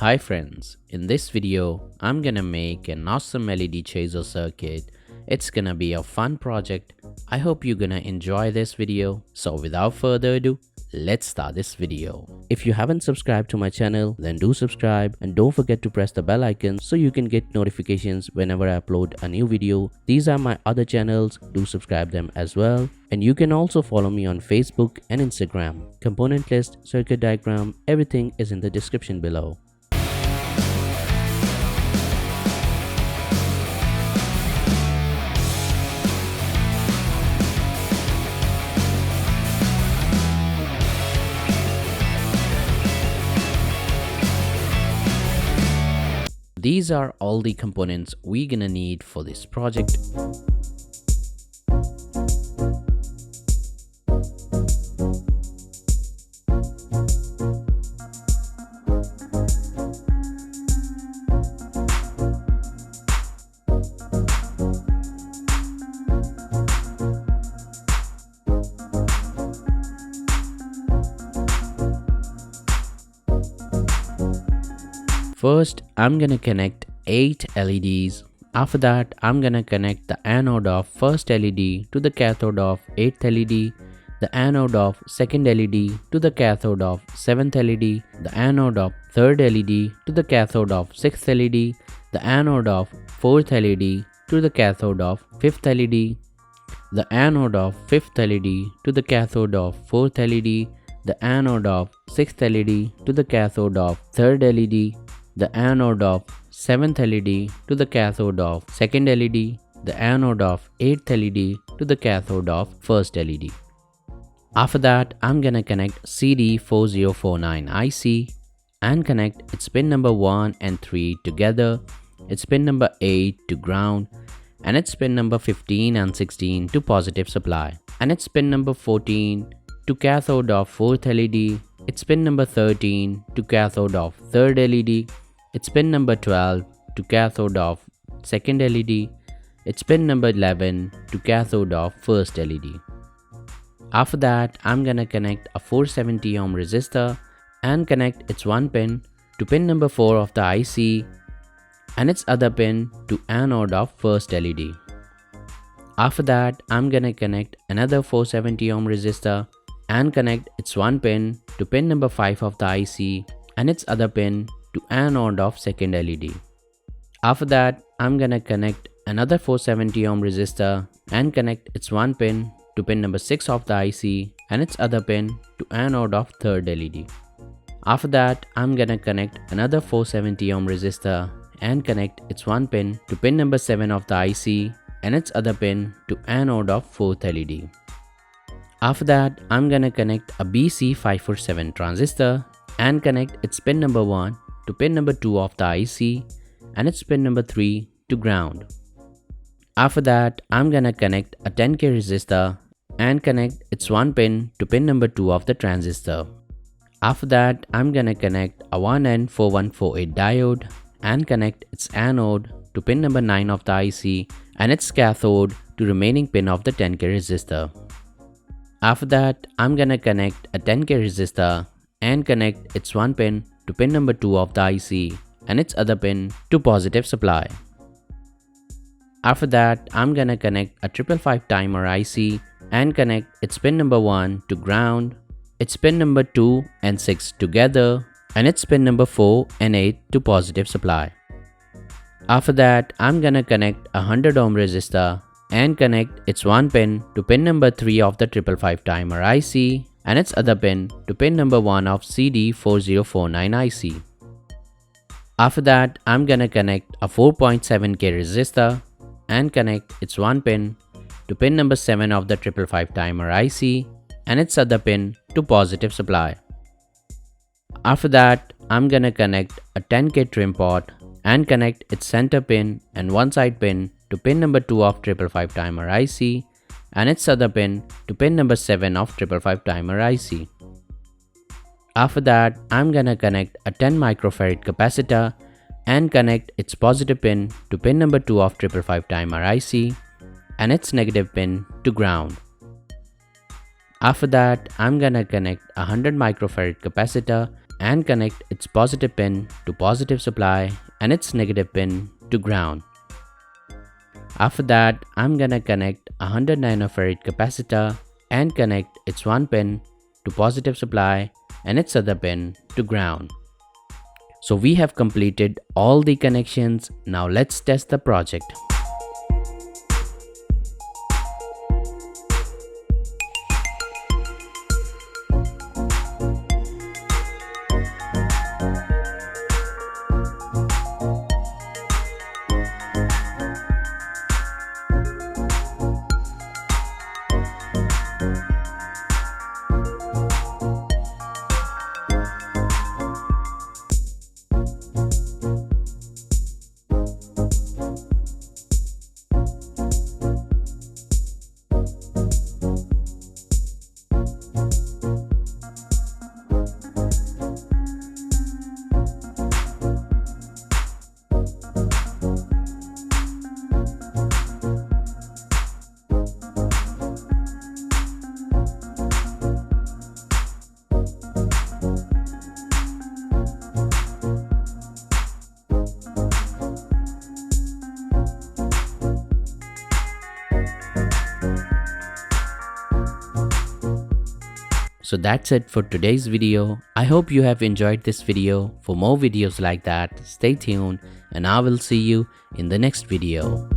Hi friends, in this video, I'm gonna make an awesome LED chaser circuit. It's gonna be a fun project. I hope you're gonna enjoy this video. So without further ado, let's start this video. If you haven't subscribed to my channel, then do subscribe and don't forget to press the bell icon so you can get notifications whenever I upload a new video. These are my other channels, do subscribe them as well. And you can also follow me on Facebook and Instagram. Component list, circuit diagram, everything is in the description below. These are all the components we're gonna need for this project. First, I'm gonna connect 8 LEDs. After that, I'm gonna connect the anode of first LED to the cathode of 8th LED, the anode of second LED to the cathode of 7th LED, the anode of third LED to the cathode of 6th LED, the anode of 4th LED to the cathode of 5th LED, the anode of 5th LED to the cathode of 4th LED, the anode of 6th LED to the cathode of 3rd LED, the anode of 7th LED to the cathode of 2nd LED, the anode of 8th LED to the cathode of 1st LED. After that, I'm gonna connect CD4049 IC and connect its pin number 1 and 3 together, its pin number 8 to ground, and its pin number 15 and 16 to positive supply, and its pin number 14 to cathode of 4th LED, its pin number 13 to cathode of 3rd LED, its pin number 12 to cathode of 2nd LED, its pin number 11 to cathode of 1st LED. After that, I'm gonna connect a 470 ohm resistor and connect its one pin to pin number 4 of the IC and its other pin to anode of 1st LED. After that, I'm gonna connect another 470 ohm resistor and connect its one pin to pin number 5 of the IC and its other pin to anode of 2nd LED. After that, I'm gonna connect another 470 ohm resistor and connect its one pin to pin number 6 of the IC and its other pin to anode of 3rd LED. After that, I'm gonna connect another 470 ohm resistor and connect its one pin to pin number 7 of the IC and its other pin to anode of 4th LED. After that, I'm gonna connect a BC547 transistor and connect its pin number 1 to pin number 2 of the IC and its pin number 3 to ground. After that, I'm gonna connect a 10K resistor and connect its one pin to pin number 2 of the transistor. After that, I'm gonna connect a 1N4148 diode and connect its anode to pin number 9 of the IC and its cathode to remaining pin of the 10K resistor. After that, I'm gonna connect a 10K resistor and connect its one pin to pin number 2 of the IC and its other pin to positive supply. After that, I'm gonna connect a 555 timer IC and connect its pin number 1 to ground, its pin number 2 and 6 together, and its pin number 4 and 8 to positive supply. After that, I'm gonna connect a 100 ohm resistor and connect its one pin to pin number 3 of the 555 timer IC and its other pin to pin number 1 of CD4049 IC. After that, I'm gonna connect a 4.7K resistor and connect its one pin to pin number 7 of the 555 timer IC and its other pin to positive supply. After that, I'm gonna connect a 10K trim pot and connect its center pin and one side pin to pin number 2 of 555 timer IC and its other pin to pin number 7 of 555 timer IC. After that, I'm gonna connect a 10 microfarad capacitor and connect its positive pin to pin number 2 of 555 timer IC and its negative pin to ground. After that, I'm gonna connect a 100 microfarad capacitor and connect its positive pin to positive supply and its negative pin to ground. After that, I'm gonna connect a 100 nanofarad capacitor and connect its one pin to positive supply and its other pin to ground. So we have completed all the connections. Now let's test the project. So that's it for today's video. I hope you have enjoyed this video. For more videos like that, stay tuned and I will see you in the next video.